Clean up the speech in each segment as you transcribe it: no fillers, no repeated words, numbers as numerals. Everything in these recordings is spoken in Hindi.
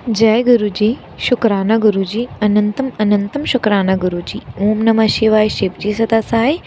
जय गुरुजी, शुक्राना गुरुजी, अनंतम अनंतम शुक्राना गुरुजी। ओम नमः शिवाय, शिवजी सदा सहाय।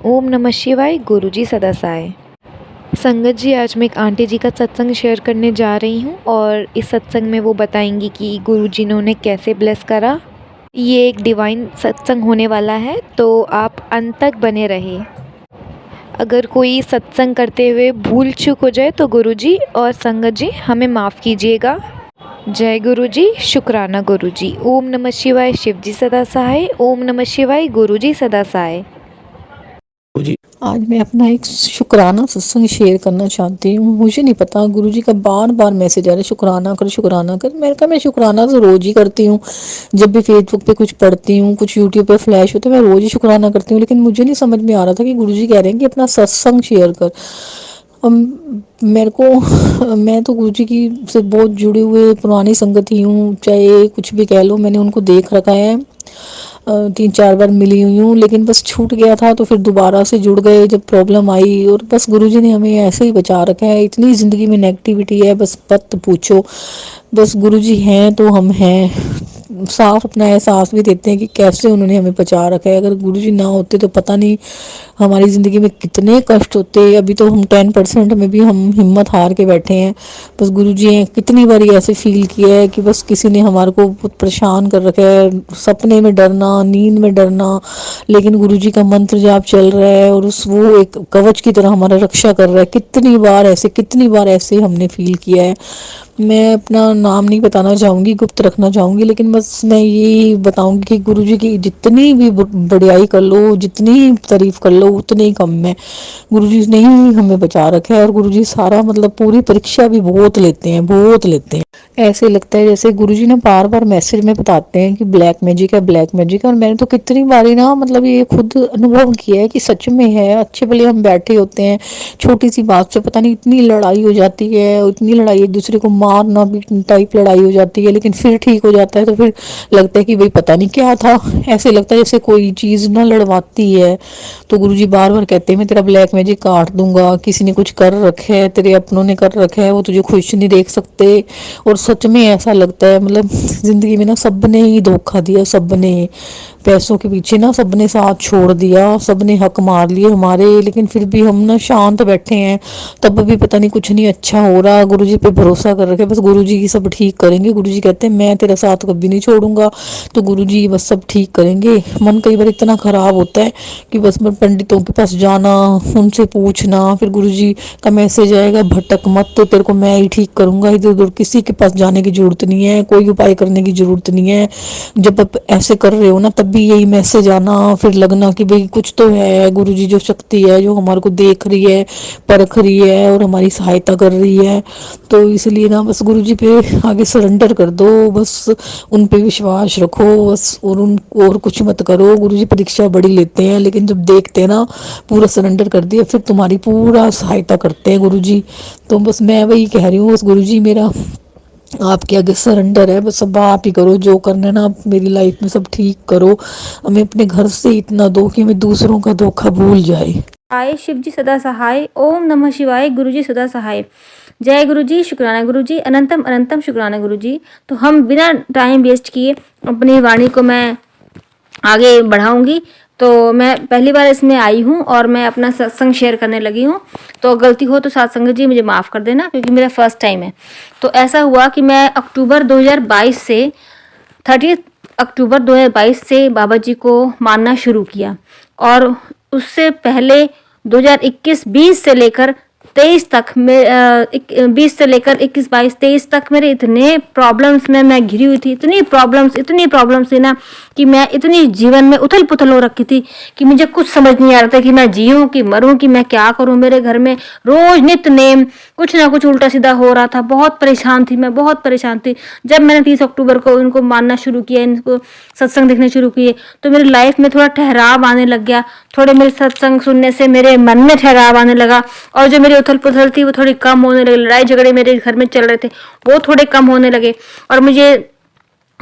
ओम नमः शिवाय, गुरुजी सदा सहाय। संगत जी, आज मैं एक आंटी जी का सत्संग शेयर करने जा रही हूँ और इस सत्संग में वो बताएंगी कि गुरुजी ने उन्हें कैसे ब्लेस करा। ये एक डिवाइन सत्संग होने वाला है, तो आप अंत तक बने रहे। अगर कोई सत्संग करते हुए भूल चूक हो जाए तो गुरुजी और संगत जी हमें माफ़ कीजिएगा। जय गुरुजी, शुक्राना गुरुजी। ओम नमः शिवाय, शिवजी सदा सहाय। ओम नमः शिवाय, गुरुजी सदा सहाय। जी, आज मैं अपना एक शुक्राना सत्संग शेयर करना चाहती हूँ। मुझे नहीं पता, गुरुजी का बार बार मैसेज आ रहा है, शुक्राना कर शुक्राना कर। मैंने कहा मैं शुक्राना तो रोज़ ही करती हूँ। जब भी फेसबुक पे कुछ पढ़ती हूँ, कुछ यूट्यूब पे फ्लैश होता है, मैं रोज़ ही शुक्राना करती हूँ। लेकिन मुझे नहीं समझ में आ रहा था कि गुरुजी कह रहे हैं कि अपना सत्संग शेयर कर। मेरे को मैं तो गुरुजी की से बहुत जुड़े हुए पुरानी संगति हूँ, चाहे कुछ भी कह लो। मैंने उनको देख रखा है, 3-4 बार मिली हुई हूँ, लेकिन बस छूट गया था तो फिर दोबारा से जुड़ गए जब प्रॉब्लम आई। और बस गुरुजी ने हमें ऐसे ही बचा रखा है। इतनी ज़िंदगी में नेगेटिविटी है, बस मत पूछो। बस गुरुजी हैं तो हम हैं। साफ अपना एहसास भी देते हैं कि कैसे उन्होंने हमें बचा रखा है। अगर गुरुजी ना होते तो पता नहीं हमारी ज़िंदगी में कितने कष्ट होते। अभी तो हम 10% में भी हम हिम्मत हार के बैठे हैं। बस गुरुजी हैं। कितनी बार ऐसे फील किया है कि बस किसी ने हमारे को बहुत परेशान कर रखा है, सपने में डरना, नींद में डरना, लेकिन गुरुजी का मंत्र जाप चल रहा है और उस वो एक कवच की तरह हमारा रक्षा कर रहा है। कितनी बार ऐसे हमने फील किया है। मैं अपना नाम नहीं बताना चाहूँगी, गुप्त रखना चाहूँगी, लेकिन बस मैं यही बताऊँगी कि गुरुजी की जितनी भी बढ़ियाई कर लो, जितनी तारीफ़ कर लो, उतनी ही कम है। गुरुजी ने ही हमें बचा रखा है और गुरुजी सारा मतलब पूरी परीक्षा भी बहुत लेते हैं, बहुत लेते हैं। ऐसे लगता है जैसे गुरुजी ना बार बार मैसेज में बताते हैं कि ब्लैक मैजिक है, ब्लैक मैजिक है। और मैंने तो कितनी बारी ना मतलब ये खुद अनुभव किया है कि सच में है। अच्छे भले हम बैठे होते हैं, छोटी सी बात से पता नहीं इतनी लड़ाई हो जाती है, इतनी लड़ाई, एक दूसरे को मारना भी टाइप लड़ाई हो जाती है, लेकिन फिर ठीक हो जाता है। तो फिर लगता है कि भाई पता नहीं क्या था। ऐसे लगता है जैसे कोई चीज़ ना लड़वाती है। तो गुरुजी बार बार कहते हैं मैं तेरा ब्लैक मैजिक काट दूंगा, किसी ने कुछ कर रखा है, तेरे अपनों ने कर रखा है, वो तुझे खुश नहीं देख सकते। और सच में ऐसा लगता है, मतलब ज़िंदगी में ना सब ने ही धोखा दिया, सब ने पैसों के पीछे ना सब ने साथ छोड़ दिया, सब ने हक मार लिए हमारे, लेकिन फिर भी हम ना शांत बैठे हैं। तब भी पता नहीं कुछ नहीं अच्छा हो रहा। गुरुजी पे भरोसा कर रखे, बस गुरुजी ही सब ठीक करेंगे। गुरुजी कहते हैं मैं तेरा साथ कभी नहीं छोड़ूंगा, तो गुरुजी बस सब ठीक करेंगे। मन कई बार इतना ख़राब होता है कि बस मैं पंडितों के पास जाना, उनसे पूछना, फिर गुरुजी का मैसेज आएगा भटक मत, तेरे को मैं ही ठीक करूंगा, इधर उधर किसी के पास जाने की ज़रूरत नहीं है, कोई उपाय करने की ज़रूरत नहीं है। जब आप ऐसे कर रहे हो ना, तब भी यही मैसेज आना, फिर लगना कि भाई कुछ तो है, गुरुजी जो शक्ति है जो हमारे को देख रही है, परख रही है और हमारी सहायता कर रही है। तो इसलिए ना बस गुरुजी पे आगे सरेंडर कर दो, बस उन पे विश्वास रखो बस, और उन और कुछ मत करो। गुरुजी परीक्षा बड़ी लेते हैं, लेकिन जब देखते हैं ना पूरा सरेंडर कर दिया, फिर तुम्हारी पूरा सहायता करते हैं गुरुजी। तो बस मैं वही कह रही हूँ, बस गुरुजी मेरा आपके आगे सरेंडर है, बस सब आप ही करो जो करना है ना, आप मेरी लाइफ में सब ठीक करो। हमें अपने घर से इतना दो कि हमें दूसरों का धोखा भूल जाए। आय शिवजी सदा सहाय। ओम नमः शिवाय, गुरुजी सदा सहाय। जय गुरुजी, शुक्राना गुरुजी, अनंतम अनंतम शुक्राना गुरुजी। तो हम बिना टाइम वेस्ट किए अपनी वाणी को मैं आगे बढ़ाऊंगी। तो मैं पहली बार इसमें आई हूँ और मैं अपना सत्संग शेयर करने लगी हूँ, तो गलती हो तो सत्संग जी मुझे माफ़ कर देना, क्योंकि मेरा फर्स्ट टाइम है। तो ऐसा हुआ कि मैं अक्टूबर 2022 से 30 अक्टूबर 2022 से बाबा जी को मानना शुरू किया, और उससे पहले 2021-20 से लेकर 23 तक 20 से लेकर 21-22-23 तक मेरे इतने प्रॉब्लम्स में मैं घिरी हुई थी, इतनी प्रॉब्लम्स थी ना कि मैं इतनी जीवन में उथल पुथल हो रखी थी कि मुझे कुछ समझ नहीं आ रहा था कि मैं जीऊँ कि मरूँ, कि मैं क्या करूँ। मेरे घर में रोज नित्य नेम कुछ ना कुछ उल्टा सीधा हो रहा था। बहुत परेशान थी मैं, बहुत परेशान थी। जब मैंने 30 अक्टूबर को इनको मानना शुरू किया, इनको सत्संग देखने शुरू किए, तो मेरी लाइफ में थोड़ा ठहराव आने लग गया। थोड़े मेरे सत्संग सुनने से मेरे मन में ठहराव आने लगा, और जो मेरी उथल पुथल थी वो थोड़ी कम होने लगी। लड़ाई झगड़े मेरे घर में चल रहे थे, वो थोड़े कम होने लगे, और मुझे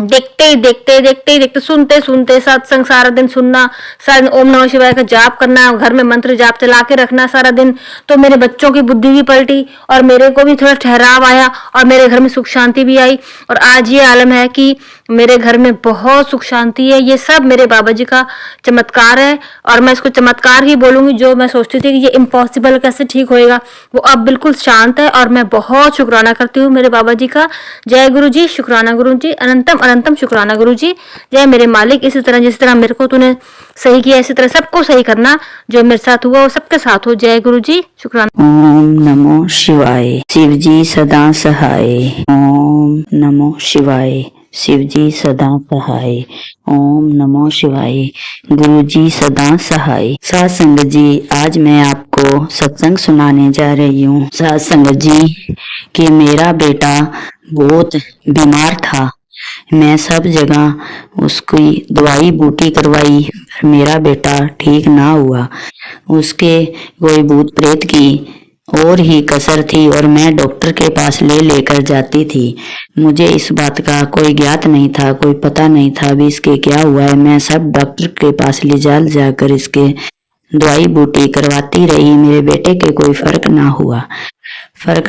देखते सुनते सुनते सत्संग सारा दिन सुनना, सारा दिन ओम नमः शिवाय का जाप करना, घर में मंत्र जाप चला के रखना सारा दिन। तो मेरे बच्चों की बुद्धि भी पलटी और मेरे को भी थोड़ा ठहराव आया और मेरे घर में सुख शांति भी आई। और आज ये आलम है कि मेरे घर में बहुत सुख शांति है। ये सब मेरे बाबा जी का चमत्कार है और मैं इसको चमत्कार ही बोलूंगी। जो मैं सोचती थी कि ये इम्पॉसिबल कैसे ठीक होएगा, वो अब बिल्कुल शांत है और मैं बहुत शुक्राना करती हूँ मेरे बाबा जी का। जय गुरु जी, शुक्राना गुरु जी, अनंतम अनंतम शुक्राना गुरु जी। जय मेरे मालिक, इसी तरह जिस तरह मेरे को तूने सही किया इसी तरह सबको सही करना। जो मेरे साथ हुआ वो सबके साथ हो। जय गुरु जी, शुक्राना। ओम नमो शिवाय। शिव जी सदा सहाय। ओम नमो शिवाय। शिव जी सदा सहाय। ओम नमो शिवाय। गुरु जी सदा सहाय। साध संगत जी, आज मैं आपको सत्संग सुनाने जा रही हूँ। साध संगत जी कि मेरा बेटा बहुत बीमार था। मैं सब जगह उसकी दवाई बूटी करवाई, मेरा बेटा ठीक ना हुआ। उसके कोई भूत प्रेत की और ही कसर थी और मैं डॉक्टर के पास ले लेकर जाती थी। मुझे इस बात का कोई ज्ञात नहीं था, कोई पता नहीं था भी इसके क्या हुआ है। मैं सब डॉक्टर के पास ले जाकर इसके दवाई बूटी करवाती रही। मेरे बेटे के कोई फर्क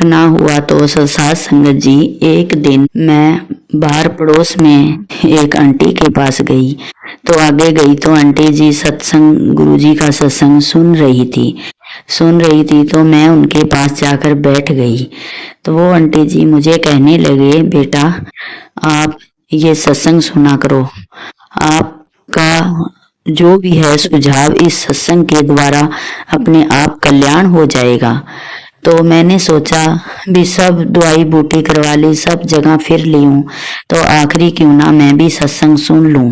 ना हुआ तो साध संगत जी, एक दिन मैं बाहर पड़ोस में एक आंटी के पास गई। तो आगे गई तो आंटी जी सत्संग, गुरु जी का सत्संग सुन रही थी तो मैं उनके पास जाकर बैठ गई। तो वो आंटी जी मुझे कहने लगे, बेटा आप ये सत्संग सुना करो, आपका जो भी है सुझाव इस सत्संग के द्वारा अपने आप कल्याण हो जाएगा। तो मैंने सोचा भी सब दवाई बूटी करवा ली, सब जगह फिर ली हूँ, तो आखिरी क्यों ना मैं भी सत्संग सुन लूं।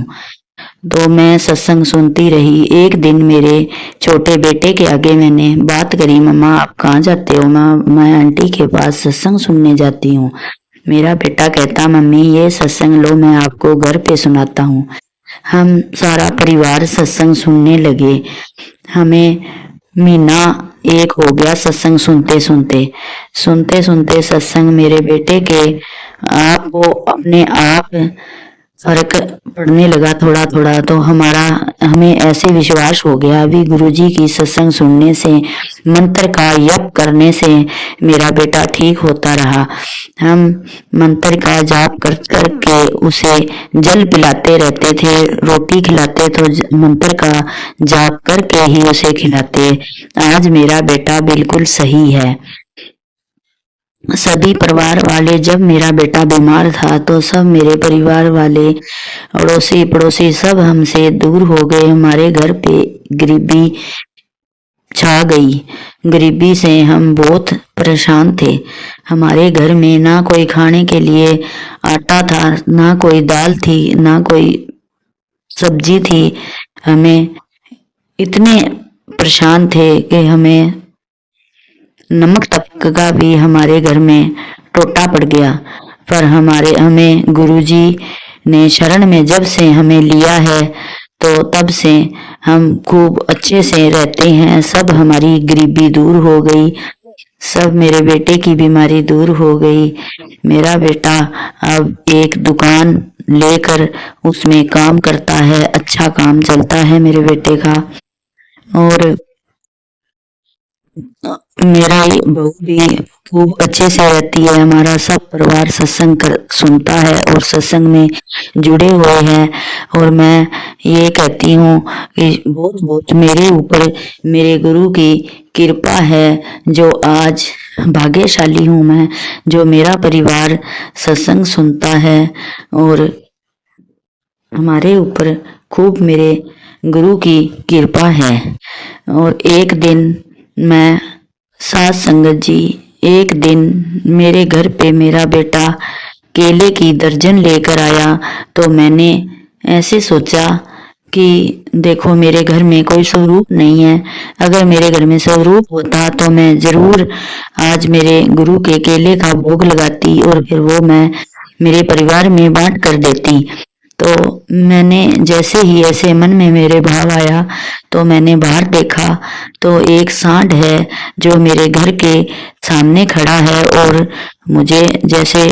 तो मैं सत्संग सुनती रही। एक दिन मेरे छोटे बेटे के आगे मैंने बात करी, मम्मा आप कहाँ जाते हो? मैं आंटी के पास सत्संग सुनने जाती हूँ। मेरा बेटा कहता, मम्मी ये सत्संग लो, मैं आपको घर पे सुनाता हूँ। हम सारा परिवार सत्संग सुनने लगे। हमें महीना एक हो गया सत्संग सुनते सुनते सत्संग। मेरे बेटे के आप को अपने आप फर्क पड़ने लगा थोड़ा थोड़ा। तो हमें ऐसे विश्वास हो गया अभी गुरुजी की सत्संग सुनने से, मंत्र का जप करने से मेरा बेटा ठीक होता रहा। हम मंत्र का जाप करके उसे जल पिलाते रहते थे, रोटी खिलाते तो मंत्र का जाप करके ही उसे खिलाते। आज मेरा बेटा बिल्कुल सही है। सभी परिवार वाले, जब मेरा बेटा बीमार था तो सब मेरे परिवार वाले, अड़ोसी पड़ोसी सब हमसे दूर हो गए। हमारे घर पे गरीबी छा गई। गरीबी से हम बहुत परेशान थे। हमारे घर में ना कोई खाने के लिए आटा था, ना कोई दाल थी, ना कोई सब्जी थी। हमें इतने परेशान थे कि हमें नमक तक का भी हमारे घर में टोटा पड़ गया। पर हमें गुरुजी ने शरण में जब से हमें लिया है तो तब से हम खूब अच्छे से रहते हैं। सब हमारी गरीबी दूर हो गई, सब मेरे बेटे की बीमारी दूर हो गई। मेरा बेटा अब एक दुकान लेकर उसमें काम करता है, अच्छा काम चलता है मेरे बेटे का। और मेरा बहू भी खूब अच्छे से रहती है। हमारा सब परिवार सत्संग सुनता है और सत्संग में जुड़े हुए हैं। और मैं ये कहती हूँ कि बहुत बहुत मेरे ऊपर मेरे गुरु की कृपा है, जो आज भाग्यशाली हूँ मैं, जो मेरा परिवार सत्संग सुनता है। और हमारे ऊपर खूब मेरे गुरु की कृपा है। और एक दिन मैं साध संगत जी, एक दिन मेरे घर पे मेरा बेटा केले की दर्जन लेकर आया। तो मैंने ऐसे सोचा कि देखो मेरे घर में कोई स्वरूप नहीं है, अगर मेरे घर में स्वरूप होता तो मैं जरूर आज मेरे गुरु के केले का भोग लगाती और फिर वो मैं मेरे परिवार में बांट कर देती। तो मैंने जैसे ही ऐसे मन में मेरे भाव आया तो मैंने बाहर देखा तो एक सांड है जो मेरे घर के सामने खड़ा है और मुझे जैसे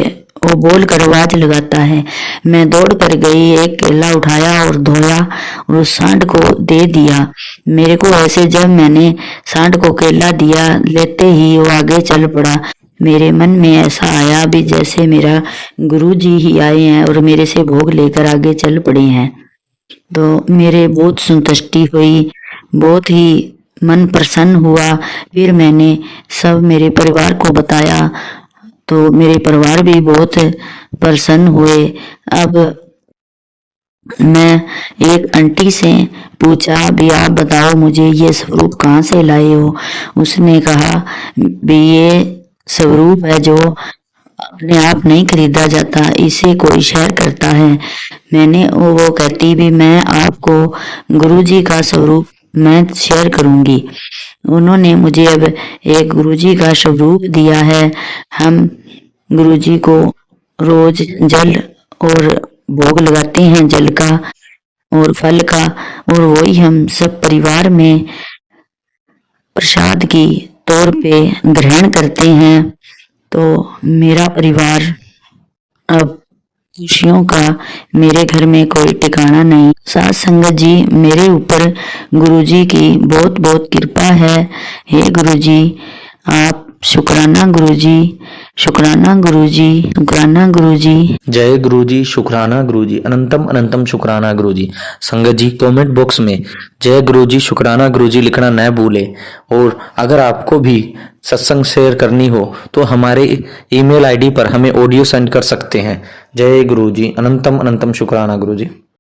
वो बोल कर आवाज लगाता है, मैं दौड़ कर गई, एक केला उठाया और धोया और उस सांड को दे दिया। मेरे को ऐसे जब मैंने सांड को केला दिया, लेते ही वो आगे चल पड़ा। मेरे मन में ऐसा आया भी जैसे मेरा गुरुजी ही आए हैं और मेरे से भोग लेकर आगे चल पड़े हैं। तो मेरे बहुत संतुष्टि हुई, बहुत ही मन प्रसन्न हुआ। फिर मैंने सब मेरे परिवार को बताया, तो मेरे परिवार भी बहुत प्रसन्न हुए। अब मैं एक आंटी से पूछा भी आप बताओ मुझे ये स्वरूप कहाँ से लाए हो। उसने कहा भी ये स्वरूप है जो अपने आप नहीं खरीदा जाता, इसे कोई शेयर करता है। मैंने वो कहती भी मैं आपको गुरुजी का स्वरूप मैं शेयर करूंगी। उन्होंने मुझे अब एक गुरुजी का स्वरूप दिया है। हम गुरुजी को रोज जल और भोग लगाते हैं, जल का और फल का, और वही हम सब परिवार में प्रसाद की तौर पे ग्रहण करते हैं। तो मेरा परिवार अब खुशियों का मेरे घर में कोई ठिकाना नहीं। साथ संगत जी, मेरे ऊपर गुरुजी की बहुत बहुत कृपा है। हे गुरुजी, आप शुक्राना गुरुजी, शुक्राना गुरुजी, शुक्राना गुरुजी। जय गुरुजी, शुक्राना गुरुजी, अनंतम अनंतम शुक्राना गुरुजी। संगत जी, कमेंट बॉक्स में जय गुरुजी, शुक्राना गुरुजी लिखना न भूले। और अगर आपको भी सत्संग शेयर करनी हो तो हमारे ईमेल आईडी पर हमें ऑडियो सेंड कर सकते हैं। जय गुरुजी, अनंतम अनंतम शुक्राना गुरुजी।